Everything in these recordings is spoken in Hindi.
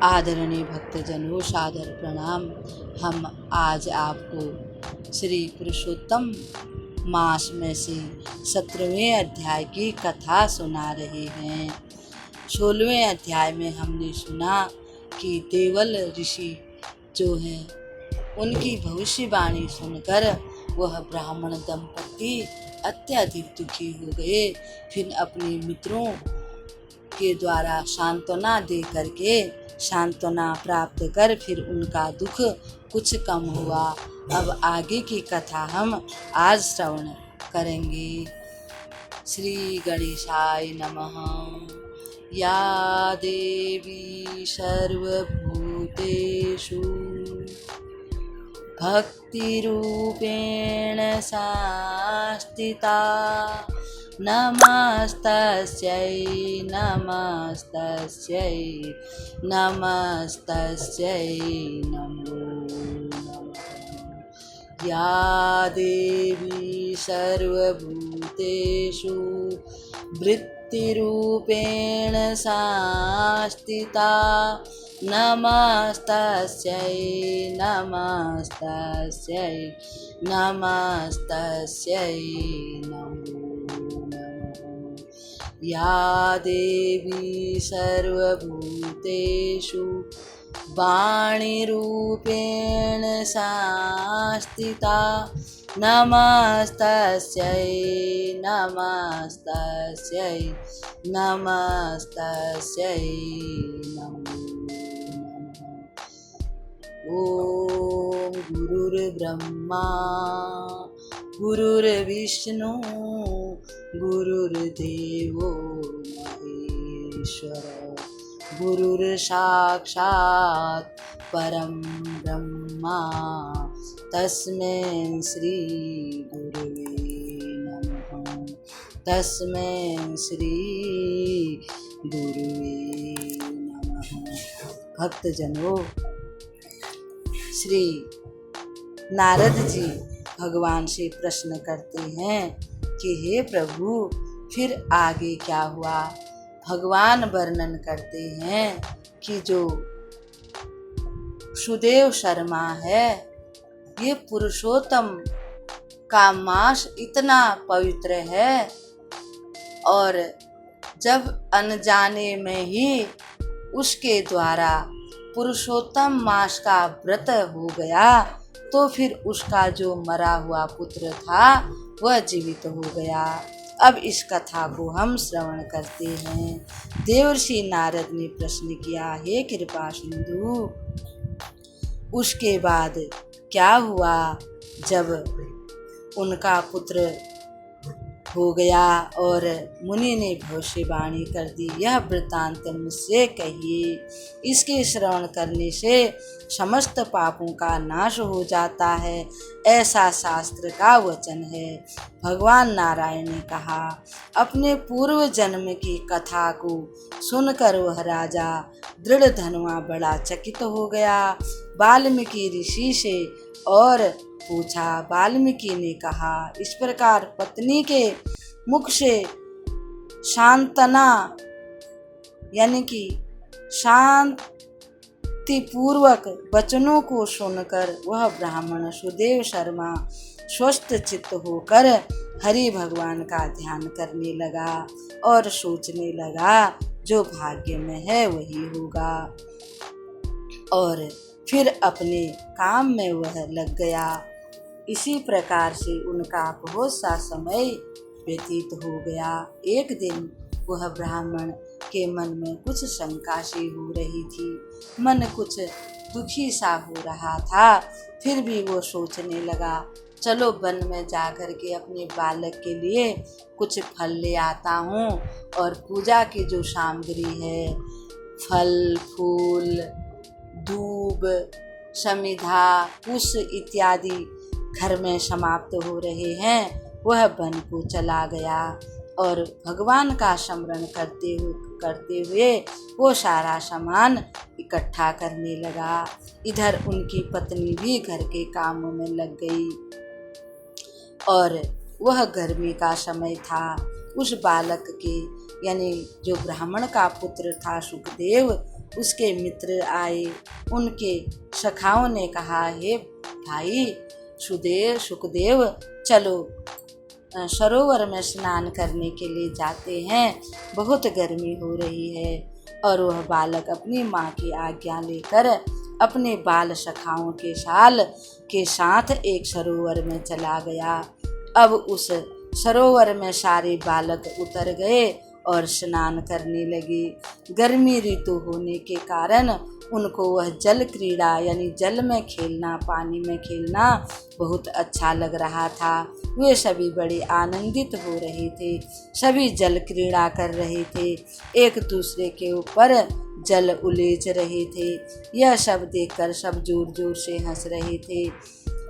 आदरणीय भक्तजनों, सादर प्रणाम। हम आज आपको श्री पुरुषोत्तम मास में से 17वें अध्याय की कथा सुना रहे हैं। 16वें अध्याय में हमने सुना कि देवल ऋषि जो हैं उनकी भविष्यवाणी सुनकर वह ब्राह्मण दंपति अत्यधिक दुखी हो गए। फिर अपने मित्रों के द्वारा सांत्वना दे करके सांत्वना प्राप्त कर फिर उनका दुख कुछ कम हुआ। अब आगे की कथा हम आज श्रवण करेंगे। श्री गणेशाय नमः। या देवी सर्वभूतेषु भक्तिरूपेण संस्थिता नमस्तस्यै नमस्तस्यै नमस्तस्यै नमो नमः। या देवी सर्वभूतेषु वृत्तिरूपेण संस्थिता नमस्तस्यै नमस्तस्यै नमस्तस्यै नमो नमः। या देवी सर्वभूतेषु वाणीरूपेण संस्थिता नमस्तस्यै नमस्तस्यै नमस्तस्यै नमो नमः। ॐ गुरुर्ब्रह्मा गुरुर्विष्णु गुरुर्देवो महेश्वर गुरुर्साक्षात् परं ब्रह्मा तस्मै श्री गुरुवे नमः। तस्मै श्री गुरुवे नमः। भक्तजनों, श्री नारद जी भगवान से प्रश्न करते हैं कि हे प्रभु, फिर आगे क्या हुआ। भगवान वर्णन करते हैं कि जो सुदेव शर्मा है, ये पुरुषोत्तम का मास इतना पवित्र है और जब अनजाने में ही उसके द्वारा पुरुषोत्तम मास का व्रत हो गया तो फिर उसका जो मरा हुआ पुत्र था वह जीवित हो गया। अब इस कथा को हम श्रवण करते हैं। देवर्षि नारद ने प्रश्न किया, हे कृपा सिंधु, उसके बाद क्या हुआ जब उनका पुत्र हो गया और मुनि ने भविष्यवाणी कर दी। यह वृत्तांत मुझसे कहिए। इसके श्रवण करने से समस्त पापों का नाश हो जाता है, ऐसा शास्त्र का वचन है। भगवान नारायण ने कहा। अपने पूर्व जन्म की कथा को सुनकर वह राजा दृढ़ धनुआ बड़ा चकित हो गया। वाल्मीकि ऋषि से और पूछा। वाल्मीकि ने कहा, इस प्रकार पत्नी के मुख से सांत्वना यानी कि शांतिपूर्वक वचनों को सुनकर वह ब्राह्मण सुदेव शर्मा स्वस्थ चित्त होकर हरि भगवान का ध्यान करने लगा और सोचने लगा जो भाग्य में है वही होगा, और फिर अपने काम में वह लग गया। इसी प्रकार से उनका बहुत सा समय व्यतीत हो गया। एक दिन वह ब्राह्मण के मन में कुछ शंका सी हो रही थी, मन कुछ दुखी सा हो रहा था। फिर भी वो सोचने लगा, चलो वन में जाकर के अपने बालक के लिए कुछ फल ले आता हूँ और पूजा की जो सामग्री है, फल फूल धूप समिधा पुष्प इत्यादि घर में समाप्त हो रहे हैं, वह वन को चला गया और भगवान का स्मरण करते हुए वो सारा सामान इकट्ठा करने लगा। इधर उनकी पत्नी भी घर के कामों में लग गई और वह गर्मी का समय था। उस बालक के यानी जो ब्राह्मण का पुत्र था सुखदेव, उसके मित्र आए। उनके सखाओं ने कहा, हे भाई सुखदेव, चलो सरोवर में स्नान करने के लिए जाते हैं, बहुत गर्मी हो रही है। और वह बालक अपनी माँ की आज्ञा लेकर अपने बाल सखाओं के साथ एक सरोवर में चला गया। अब उस सरोवर में सारे बालक उतर गए और स्नान करने लगे। गर्मी ऋतु होने के कारण उनको वह जल क्रीड़ा यानी जल में खेलना, पानी में खेलना बहुत अच्छा लग रहा था। वे सभी बड़े आनंदित हो रहे थे, सभी जल क्रीड़ा कर रहे थे, एक दूसरे के ऊपर जल उलेच रहे थे। यह सब देखकर सब जोर जोर से हंस रहे थे।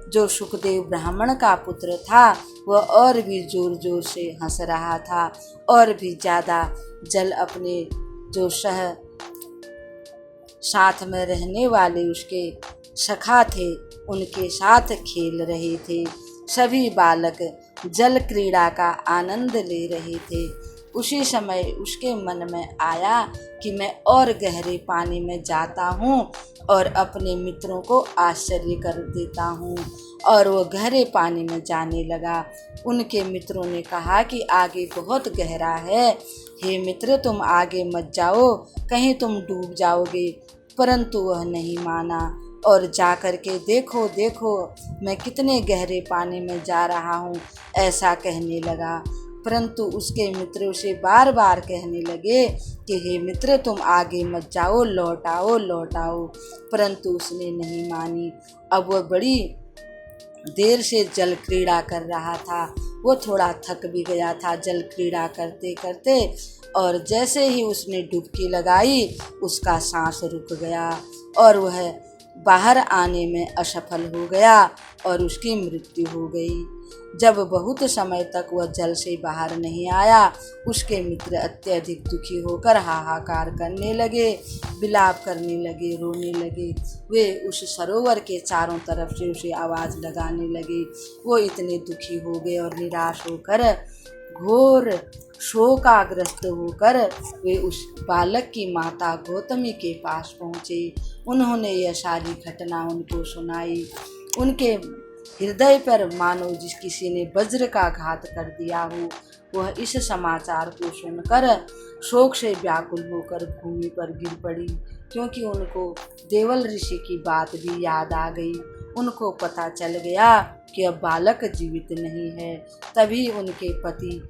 जो सुखदेव ब्राह्मण का पुत्र था वह और भी जोर जोर से हंस रहा था और भी ज़्यादा जल अपने जो साथ में रहने वाले उसके सखा थे उनके साथ खेल रहे थे। सभी बालक जल क्रीड़ा का आनंद ले रहे थे। उसी समय उसके मन में आया कि मैं और गहरे पानी में जाता हूँ और अपने मित्रों को आश्चर्य कर देता हूँ। और वो गहरे पानी में जाने लगा। उनके मित्रों ने कहा कि आगे बहुत गहरा है, हे मित्र तुम आगे मत जाओ, कहीं तुम डूब जाओगे। परंतु वह नहीं माना और जाकर के देखो देखो मैं कितने गहरे पानी में जा रहा हूँ, ऐसा कहने लगा। परंतु उसके मित्र उसे बार बार कहने लगे कि हे मित्र तुम आगे मत जाओ, लौट आओ लौट आओ। परंतु उसने नहीं मानी। अब वह बड़ी देर से जल क्रीड़ा कर रहा था। वो थोड़ा थक भी गया था जल क्रीड़ा करते करते, और जैसे ही उसने डुबकी लगाई उसका सांस रुक गया और वह बाहर आने में असफल हो गया और उसकी मृत्यु हो गई। जब बहुत समय तक वह जल से बाहर नहीं आया, उसके मित्र अत्यधिक दुखी होकर हाहाकार करने लगे, विलाप करने लगे, रोने लगे। वे उस सरोवर के चारों तरफ से उसे आवाज़ लगाने लगे। वो इतने दुखी हो गए और निराश होकर घोर शोकाग्रस्त होकर वे उस बालक की माता गौतमी के पास पहुँचे। उन्होंने यह सारी घटना उनको सुनाई। उनके हृदय पर मानो जिस किसी ने वज्र का घात कर दिया हो। वह इस समाचार को सुनकर शोक से व्याकुल होकर भूमि पर गिर पड़ी, क्योंकि उनको देवल ऋषि की बात भी याद आ गई। उनको पता चल गया कि अब बालक जीवित नहीं है। तभी उनके पति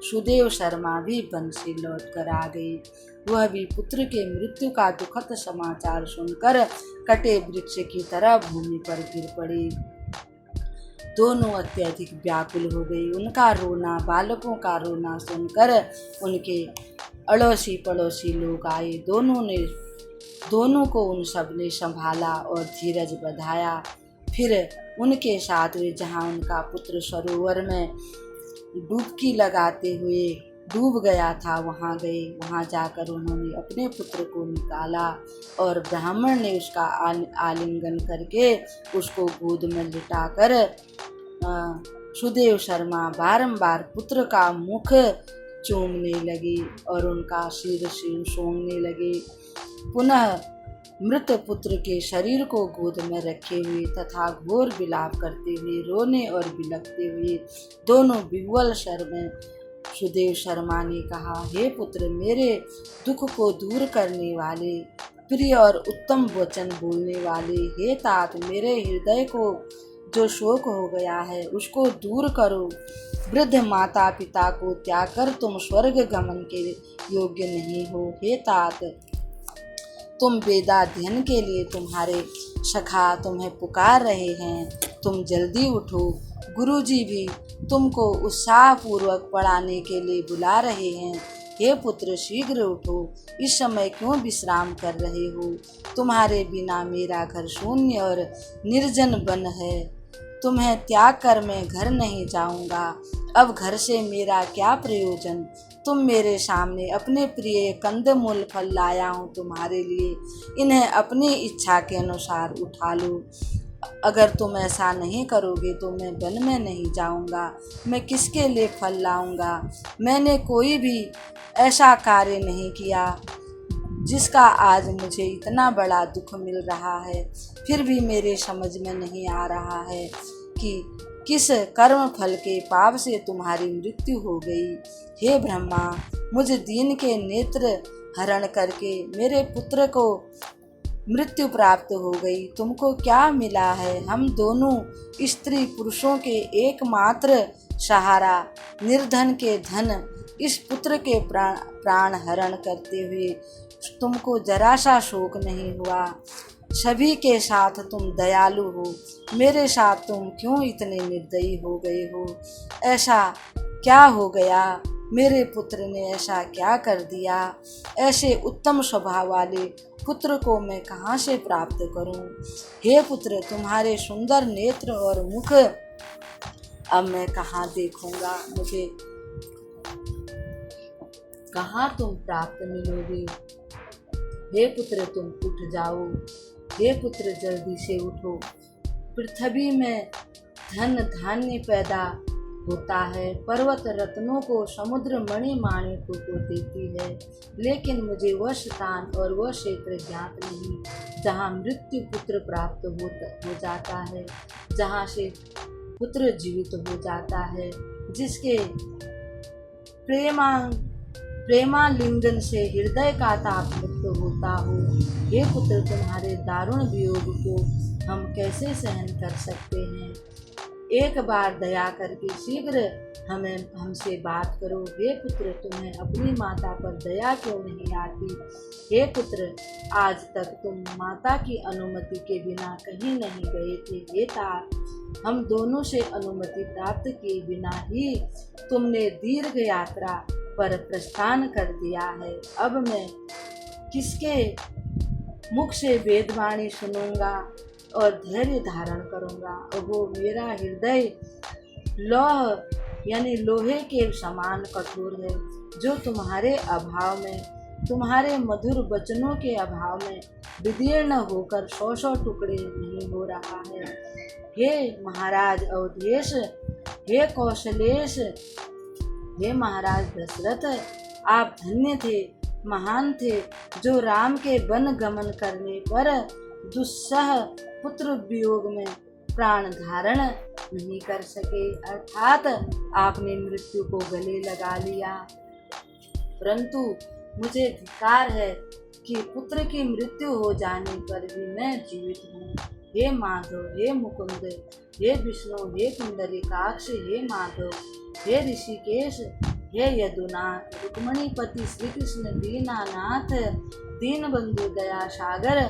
सुदेव शर्मा भी वन से लौट कर आ गई। वह भी पुत्र के मृत्यु का दुखद समाचार सुनकर कटे वृक्ष की तरह भूमि पर गिर पड़े। दोनों अत्यधिक व्याकुल हो गई। उनका रोना, बालकों का रोना सुनकर उनके अड़ोसी पड़ोसी लोग आए। दोनों को उन सब ने संभाला और धीरज बधाया। फिर उनके साथ वे जहाँ उनका पुत्र सरोवर में डुबकी लगाते हुए डूब गया था वहाँ गए। वहाँ जाकर उन्होंने अपने पुत्र को निकाला और ब्राह्मण ने उसका आलिंगन करके उसको गोद में लिटाकर सुदेव शर्मा बारंबार पुत्र का मुख चूमने लगे और उनका सिर सूंघने लगे। पुनः मृत पुत्र के शरीर को गोद में रखे हुए तथा घोर विलाप करते हुए, रोने और बिलखते हुए दोनों विह्वल स्वर में सुदेव शर्मा ने कहा, हे पुत्र, मेरे दुख को दूर करने वाले, प्रिय और उत्तम वचन बोलने वाले, हे तात, मेरे हृदय को जो शोक हो गया है उसको दूर करो। वृद्ध माता पिता को त्याग कर तुम स्वर्ग गमन के योग्य नहीं हो। हे तात, तुम वेदाध्ययन के लिए तुम्हारे सखा तुम्हें पुकार रहे हैं, तुम जल्दी उठो। गुरुजी भी तुमको उत्साहपूर्वक पढ़ाने के लिए बुला रहे हैं। हे पुत्र, शीघ्र उठो, इस समय क्यों विश्राम कर रहे हो? तुम्हारे बिना मेरा घर शून्य और निर्जन वन है। तुम्हें त्याग कर मैं घर नहीं जाऊंगा। अब घर से मेरा क्या प्रयोजन? तुम मेरे सामने अपने प्रिय कंदमूल फल लाया हूँ तुम्हारे लिए, इन्हें अपनी इच्छा के अनुसार उठा लो। अगर तुम ऐसा नहीं करोगे तो मैं वन में नहीं जाऊंगा। मैं किसके लिए फल लाऊंगा? मैंने कोई भी ऐसा कार्य नहीं किया जिसका आज मुझे इतना बड़ा दुख मिल रहा है, फिर भी मेरे समझ में नहीं आ रहा है कि किस कर्म फल के पाप से तुम्हारी मृत्यु हो गई। हे ब्रह्मा, मुझ दीन के नेत्र हरण करके मेरे पुत्र को मृत्यु प्राप्त हो गई। तुमको क्या मिला है? हम दोनों स्त्री पुरुषों के एकमात्र सहारा, निर्धन के धन, इस पुत्र के प्राण हरण करते हुए तुमको जरा सा शोक नहीं हुआ। सभी के साथ तुम दयालु हो, मेरे साथ तुम क्यों इतने निर्दयी हो गए हो? ऐसा क्या हो गया? मेरे पुत्र ने ऐसा क्या कर दिया? ऐसे उत्तम स्वभाव वाले पुत्र को मैं कहाँ से प्राप्त करूं? हे पुत्र, तुम्हारे सुंदर नेत्र और मुख अब मैं कहाँ देखूंगा? मुझे कहाँ तुम प्राप्त मिलोगे? हे पुत्र, तुम उठ जाओ। हे पुत्र, जल्दी से उठो। पृथ्वी में धन धान्य पैदा होता है, पर्वत रत्नों को समुद्र मणि माणिकों को देती है, लेकिन मुझे वह स्थान और वह क्षेत्र ज्ञात नहीं जहाँ मृत्यु पुत्र प्राप्त हो जाता है, जहाँ से पुत्र जीवित हो जाता है, जिसके प्रेमालिंगन से हृदय का ताप मुक्त होता हो। हे पुत्र, तुम्हारे दारुण वियोग को हम कैसे सहन कर सकते हैं? एक बार दया करके शीघ्र हमसे बात करो। हे पुत्र, तुम्हें अपनी माता पर दया क्यों नहीं आती? हे पुत्र, आज तक तुम माता की अनुमति के बिना कहीं नहीं गए थे। हे तात, हम दोनों से अनुमति प्राप्त किए बिना ही तुमने दीर्घ यात्रा पर प्रस्थान कर दिया है। अब मैं किसके मुख से वेदवाणी सुनूंगा और धैर्य धारण करूंगा? वो मेरा हृदय लोहे के समान कठोर है, जो तुम्हारे अभाव में, तुम्हारे मधुर वचनों के अभाव में विदीर्ण होकर 100 टुकड़े नहीं हो रहा है। हे महाराज अवधेश, हे कौशलेश, हे महाराज दशरथ, आप धन्य थे, महान थे, जो राम के वन गमन करने पर दुस्सह पुत्र वियोग में प्राण धारण नहीं कर सके, अर्थात आपने मृत्यु को गले लगा लिया। परंतु मुझे धिक्कार है कि पुत्र की मृत्यु हो जाने पर भी मैं जीवित हूँ। हे माधव, हे मुकुंद, हे विष्णु, हे पुंडरीकाक्ष, हे माधव, हे ऋषिकेश, हे यदुनाथ, रुक्मणीपति श्री कृष्ण दीनानाथ, दीन बंधु दया सागर,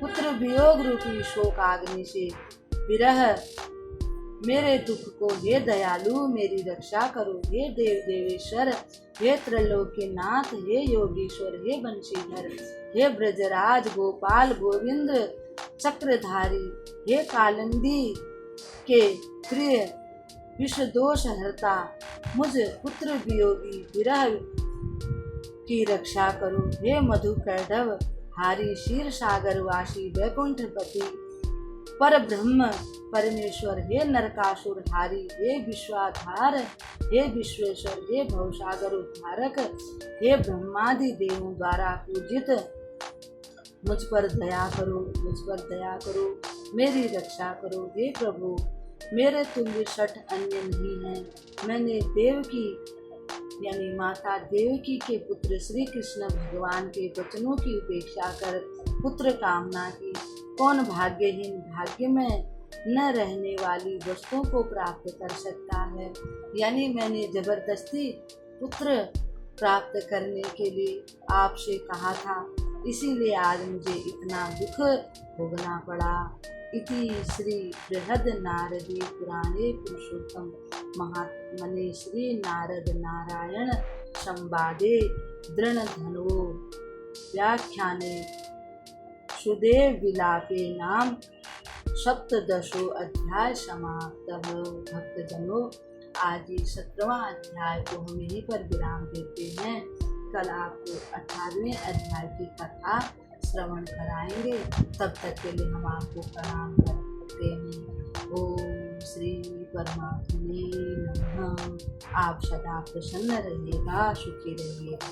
पुत्र वियोग रूपी शोकाग्नि से विरह मेरे दुख को हे दयालु मेरी रक्षा करो। हे देव देवेश्वर, हे त्रैलोक्यनाथ, हे योगेश्वर, हे बंशीधर, हे ब्रजराज गोपाल गोविंद चक्रधारी, हे कालिंदी के प्रिय विश्व दोष हरता, मुझ पुत्र वियोगी विरह की रक्षा करो। हे मधु कैडव हारी, क्षीर सागर वासी, वैकुंठपति पर ब्रह्म परमेश्वर, हे नरकासुर हारी, हे विश्वाधार, हे विश्वेश्वर, हे भवसागर उद्धारक, हे ब्रह्मादि देवों द्वारा पूजित, मुझ पर दया करो, मुझ पर दया करो, मेरी रक्षा करो। हे प्रभु, मेरे तुल्य सठ अन्य नहीं है। मैंने देवकी यानी माता देवकी के पुत्र श्री कृष्ण भगवान के वचनों की उपेक्षा कर पुत्र कामना की। कौन भाग्यहीन भाग्य में न रहने वाली वस्तुओं को प्राप्त कर सकता है? यानी मैंने जबरदस्ती पुत्र प्राप्त करने के लिए आपसे कहा था, इसीलिए आज मुझे इतना दुख भोगना पड़ा। इति श्री बृहद नारदी पुराणे पुरुषोत्तम महात्मने श्री नारद नारायण संवादे दृढ़धनो व्याख्याने सुदेव विलापे नाम सप्तदशो अध्याय समाप्तः। भक्तजनों, आज ये 17वां अध्याय को हम यहीं पर विराम देते हैं। कल आपको 18वें अध्याय की कथा श्रवण कराएंगे। तब तक के लिए हम आपको प्रणाम करते हैं। ओम श्री परमात्मे नमः। आप सदा प्रसन्न रहिएगा, सुखी रहिएगा।